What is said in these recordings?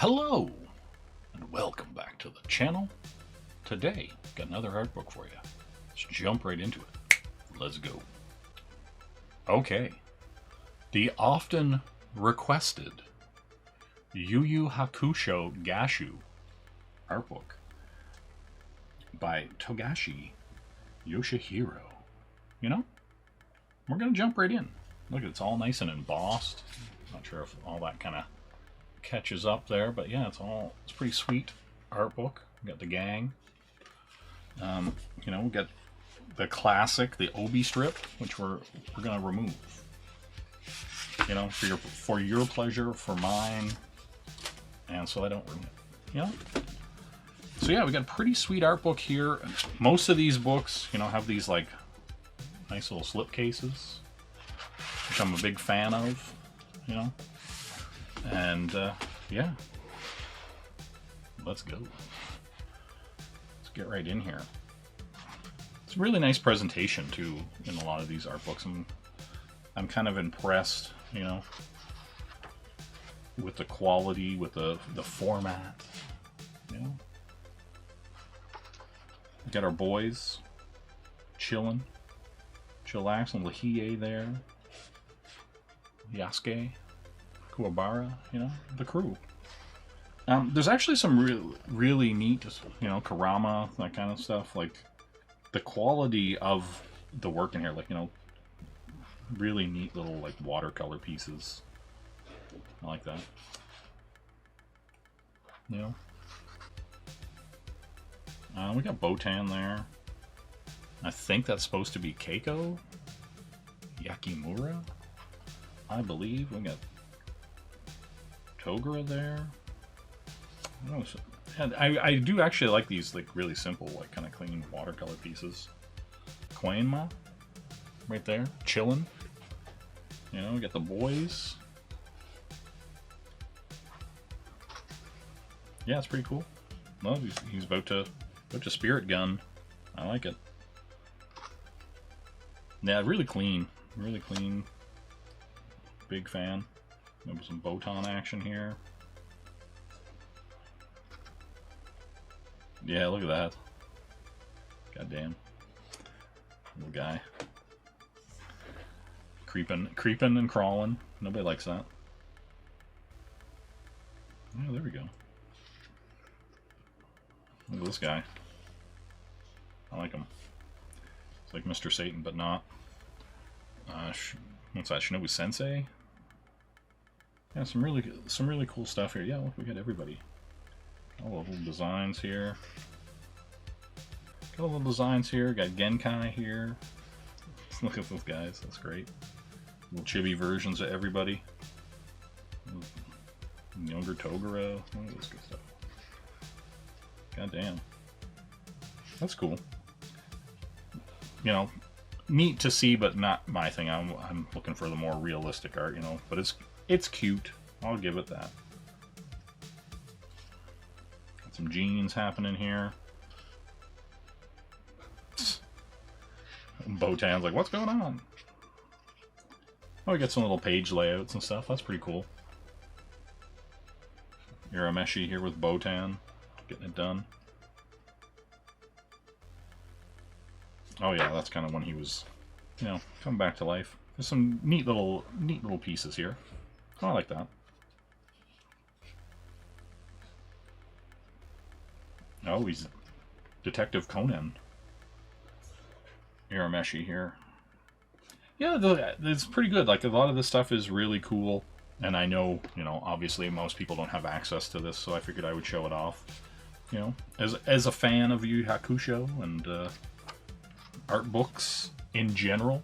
Hello, and welcome back to the channel. Today, got another art book for you. Let's jump right into it. Let's go. Okay, the often requested Yu Yu Hakusho Gashu art book by Togashi Yoshihiro. You know, we're gonna jump right in. Look, it's all nice and embossed. Not sure if all that kind of catches up there, but yeah, it's pretty sweet art book. We got the gang. You know, we got the classic, the Obi strip, which we're gonna remove. You know, for your pleasure, for mine, and so I don't ruin it. You know. So yeah, we got a pretty sweet art book here. Most of these books, you know, have these like nice little slip cases, which I'm a big fan of. You know. And yeah, let's go. Let's get right in here. It's a really nice presentation too in a lot of these art books. I'm kind of impressed, you know, with the quality, with the format. You know, we got our boys chilling, chillaxing. Lahie there, Yasuke, Kuwabara, you know, the crew. There's actually some really neat, you know, Karama, that kind of stuff. Like, the quality of the work in here, like, you know, really neat little, like, watercolor pieces. I like that. You know? We got Botan there. I think that's supposed to be Keiko Yakimura, I believe. We got Togura there. I do actually like these, like, really simple, like, kind of clean watercolor pieces. Koenma right there, chilling. You know, we got the boys. Yeah, it's pretty cool. Well, he's about to spirit gun. I like it. Yeah, really clean, really clean. Big fan. Maybe some Botan action here. Yeah, look at that. Goddamn. Little guy. Creeping and crawling. Nobody likes that. Oh, there we go. Look at this guy. I like him. It's like Mr. Satan, but not. What's that? Shinobu Sensei? Yeah, some really cool stuff here. Yeah, look, we got everybody. Got all the little designs here. Got all the little designs here. Got Genkai here. Look at those guys. That's great. Little chibi versions of everybody. Younger Toguro. Look at this good stuff. God damn. That's cool. You know, neat to see, but not my thing. I'm looking for the more realistic art, you know. But it's cute. I'll give it that. Got some jeans happening here. Botan's like, what's going on? Oh, we got some little page layouts and stuff. That's pretty cool. Urameshi here with Botan, getting it done. Oh yeah, that's kind of when he was, you know, coming back to life. There's some neat little pieces here. Oh, I like that. Oh, he's Detective Conan. Urameshi here. Yeah, it's pretty good. Like, a lot of this stuff is really cool. And I know, you know, obviously most people don't have access to this, so I figured I would show it off. You know, as a fan of Yu Yu Hakusho and art books in general.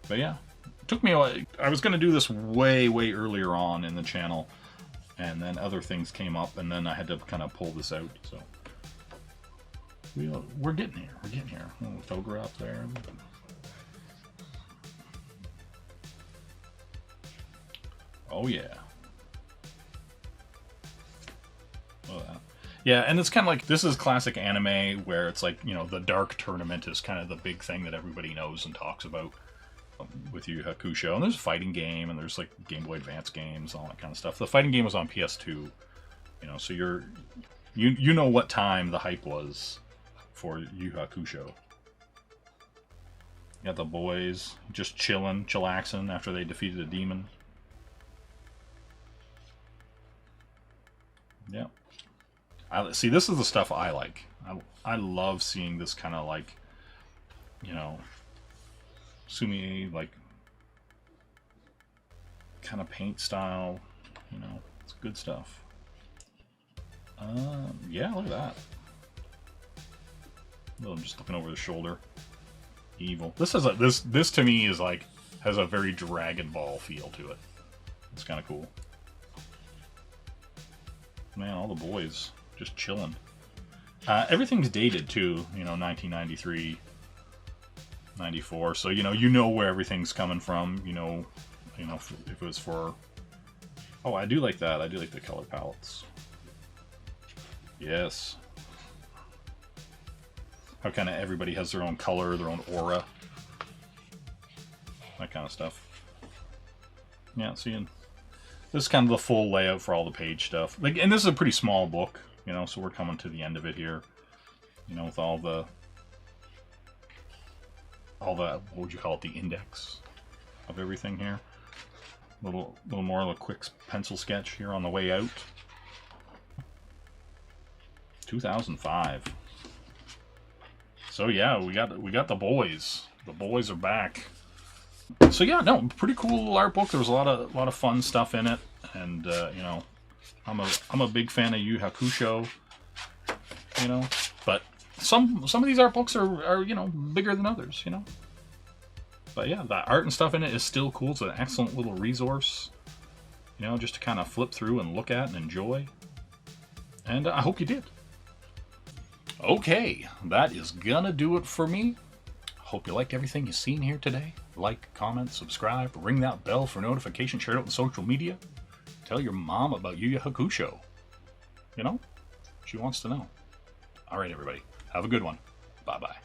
But yeah, it took me a while. I was going to do this way earlier on in the channel, and then other things came up, and then I had to kind of pull this out. So we're getting here. We're getting here. Oh, Togura up there. Oh yeah. Look at that. Yeah, and it's kind of like, this is classic anime where it's like, you know, the dark tournament is kind of the big thing that everybody knows and talks about. with Yu Yu Hakusho. And there's a fighting game, and there's like Game Boy Advance games, all that kind of stuff. The fighting game was on PS2, so you know what time the hype was for Yu Yu Hakusho. You got the boys just chillaxing after they defeated a demon. Yeah. See, this is the stuff I like. I love seeing this kind of like, Sumi, like, kind of paint style. It's good stuff. Yeah, look at that. Well, I'm just looking over the shoulder. Evil. This is this to me is like has a very Dragon Ball feel to it. It's kind of cool. Man, all the boys just chilling. Everything's dated too, 1993, 94. So you know where everything's coming from. If it was for. Oh, I do like that. I do like the color palettes. Yes. How kind of everybody has their own color, their own aura, that kind of stuff. Yeah, seeing. This is kind of the full layout for all the page stuff. Like, and this is a pretty small book, so we're coming to the end of it here. With all the, what would you call it, the index of everything here. Little more of a quick pencil sketch here on the way out. 2005. So yeah, we got the boys. The boys are back. So yeah, no, pretty cool little art book. There was a lot of fun stuff in it, and I'm a big fan of Yu Yu Hakusho. But some of these art books are bigger than others. But yeah, the art and stuff in it is still cool. It's an excellent little resource. Just to kind of flip through and look at and enjoy. And I hope you did. Okay, that is gonna do it for me. Hope you liked everything you've seen here today. Like, comment, subscribe, ring that bell for notifications, share it out on social media. Tell your mom about Yu Yu Hakusho. She wants to know. Alright, everybody. Have a good one. Bye-bye.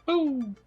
Boo!